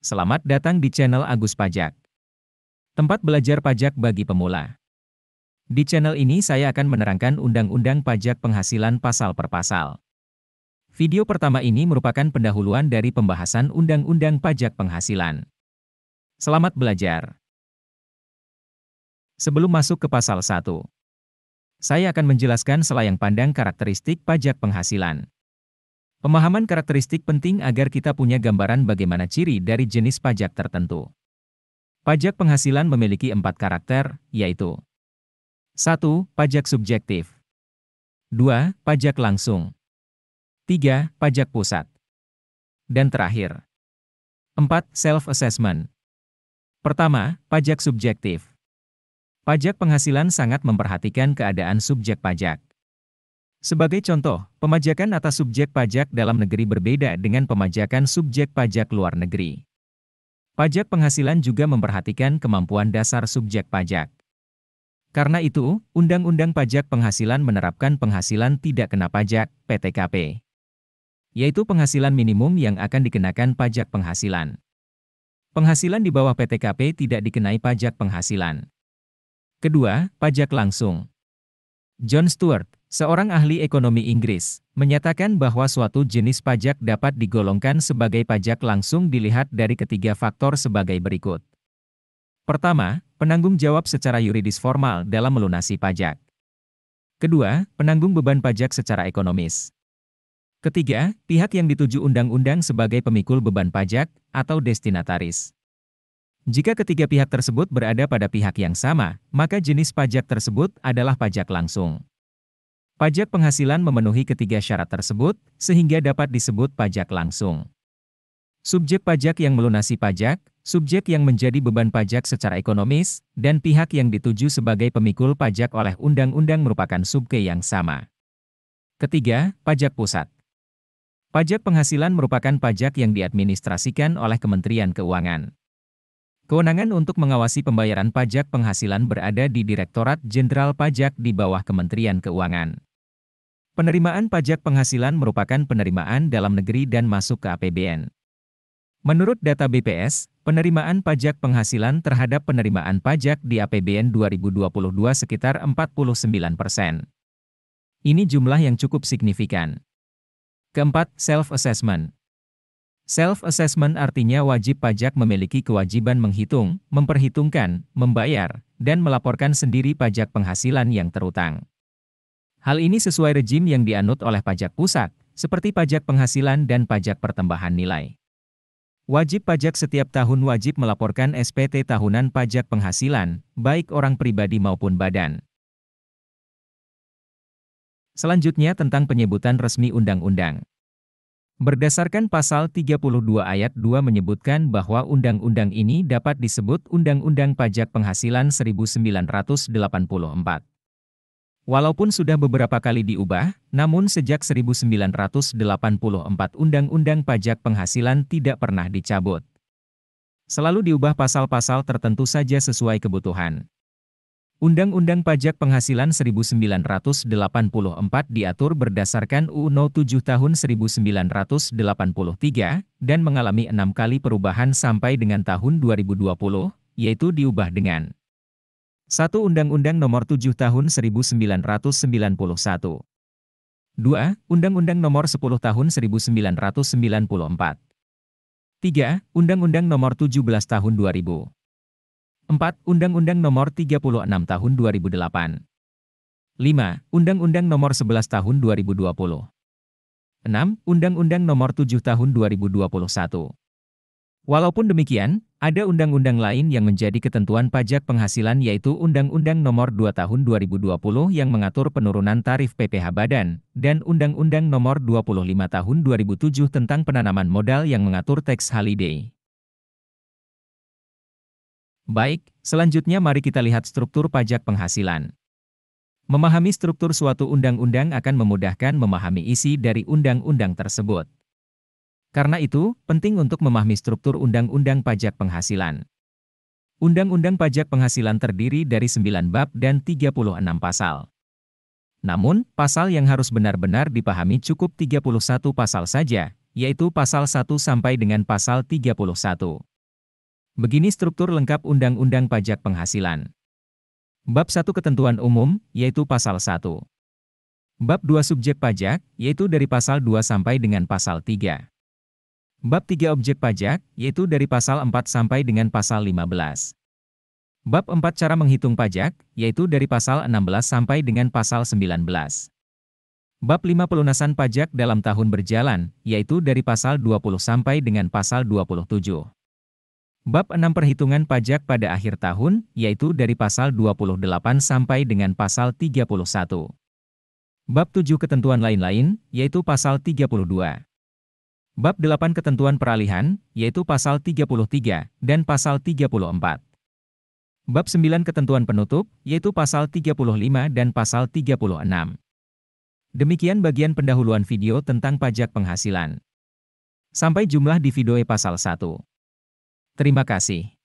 Selamat datang di channel Agus Pajak, tempat belajar pajak bagi pemula. Di channel ini saya akan menerangkan Undang-Undang Pajak Penghasilan pasal per pasal. Video pertama ini merupakan pendahuluan dari pembahasan Undang-Undang Pajak Penghasilan. Selamat belajar. Sebelum masuk ke pasal 1, saya akan menjelaskan selayang pandang karakteristik pajak penghasilan. Pemahaman karakteristik penting agar kita punya gambaran bagaimana ciri dari jenis pajak tertentu. Pajak penghasilan memiliki 4 karakter, yaitu 1. Pajak subjektif 2. Pajak langsung 3. Pajak pusat dan terakhir 4. Self-assessment. Pertama, pajak subjektif. Pajak penghasilan sangat memperhatikan keadaan subjek pajak. Sebagai contoh, pemajakan atas subjek pajak dalam negeri berbeda dengan pemajakan subjek pajak luar negeri. Pajak penghasilan juga memperhatikan kemampuan dasar subjek pajak. Karena itu, Undang-Undang Pajak Penghasilan menerapkan penghasilan tidak kena pajak, PTKP, yaitu penghasilan minimum yang akan dikenakan pajak penghasilan. Penghasilan di bawah PTKP tidak dikenai pajak penghasilan. Kedua, pajak langsung. John Stuart, seorang ahli ekonomi Inggris, menyatakan bahwa suatu jenis pajak dapat digolongkan sebagai pajak langsung dilihat dari ketiga faktor sebagai berikut. Pertama, penanggung jawab secara yuridis formal dalam melunasi pajak. Kedua, penanggung beban pajak secara ekonomis. Ketiga, pihak yang dituju undang-undang sebagai pemikul beban pajak atau destinataris. Jika ketiga pihak tersebut berada pada pihak yang sama, maka jenis pajak tersebut adalah pajak langsung. Pajak penghasilan memenuhi ketiga syarat tersebut, sehingga dapat disebut pajak langsung. Subjek pajak yang melunasi pajak, subjek yang menjadi beban pajak secara ekonomis, dan pihak yang dituju sebagai pemikul pajak oleh undang-undang merupakan subke yang sama. Ketiga, pajak pusat. Pajak penghasilan merupakan pajak yang diadministrasikan oleh Kementerian Keuangan. Kewenangan untuk mengawasi pembayaran pajak penghasilan berada di Direktorat Jenderal Pajak di bawah Kementerian Keuangan. Penerimaan pajak penghasilan merupakan penerimaan dalam negeri dan masuk ke APBN. Menurut data BPS, penerimaan pajak penghasilan terhadap penerimaan pajak di APBN 2022 sekitar 49%. Ini jumlah yang cukup signifikan. Keempat, self-assessment. Self-assessment artinya wajib pajak memiliki kewajiban menghitung, memperhitungkan, membayar, dan melaporkan sendiri pajak penghasilan yang terutang. Hal ini sesuai rejim yang dianut oleh pajak pusat, seperti pajak penghasilan dan pajak pertambahan nilai. Wajib pajak setiap tahun wajib melaporkan SPT tahunan pajak penghasilan, baik orang pribadi maupun badan. Selanjutnya tentang penyebutan resmi undang-undang. Berdasarkan pasal 32 ayat 2 menyebutkan bahwa undang-undang ini dapat disebut Undang-Undang Pajak Penghasilan 1984. Walaupun sudah beberapa kali diubah, namun sejak 1984 Undang-Undang Pajak Penghasilan tidak pernah dicabut. Selalu diubah pasal-pasal tertentu saja sesuai kebutuhan. Undang-Undang Pajak Penghasilan 1984 diatur berdasarkan UU No. 7 Tahun 1983 dan mengalami 6 kali perubahan sampai dengan tahun 2020, yaitu diubah dengan 1. Undang-Undang Nomor 7 Tahun 1991 2. Undang-Undang Nomor 10 Tahun 1994 3. Undang-Undang Nomor 17 Tahun 2000 4. Undang-Undang Nomor 36 Tahun 2008. 5. Undang-Undang Nomor 11 Tahun 2020. 6. Undang-Undang Nomor 7 Tahun 2021. Walaupun demikian, ada undang-undang lain yang menjadi ketentuan pajak penghasilan yaitu Undang-Undang Nomor 2 Tahun 2020 yang mengatur penurunan tarif PPh badan, dan Undang-Undang Nomor 25 Tahun 2007 tentang penanaman modal yang mengatur tax holiday. Baik, selanjutnya mari kita lihat struktur pajak penghasilan. Memahami struktur suatu undang-undang akan memudahkan memahami isi dari undang-undang tersebut. Karena itu, penting untuk memahami struktur undang-undang pajak penghasilan. Undang-undang pajak penghasilan terdiri dari 9 bab dan 36 pasal. Namun, pasal yang harus benar-benar dipahami cukup 31 pasal saja, yaitu pasal 1 sampai dengan pasal 31. Begini struktur lengkap Undang-Undang Pajak Penghasilan. Bab 1 Ketentuan Umum, yaitu Pasal 1. Bab 2 Subjek Pajak, yaitu dari Pasal 2 sampai dengan Pasal 3. Bab 3 Objek Pajak, yaitu dari Pasal 4 sampai dengan Pasal 15. Bab 4 Cara Menghitung Pajak, yaitu dari Pasal 16 sampai dengan Pasal 19. Bab 5 Pelunasan Pajak dalam tahun berjalan, yaitu dari Pasal 20 sampai dengan Pasal 27. Bab 6 Perhitungan Pajak pada akhir tahun, yaitu dari Pasal 28 sampai dengan Pasal 31. Bab 7 Ketentuan Lain-lain, yaitu Pasal 32. Bab 8 Ketentuan Peralihan, yaitu Pasal 33 dan Pasal 34. Bab 9 Ketentuan Penutup, yaitu Pasal 35 dan Pasal 36. Demikian bagian pendahuluan video tentang pajak penghasilan. Sampai jumpa di video pasal 1. Terima kasih.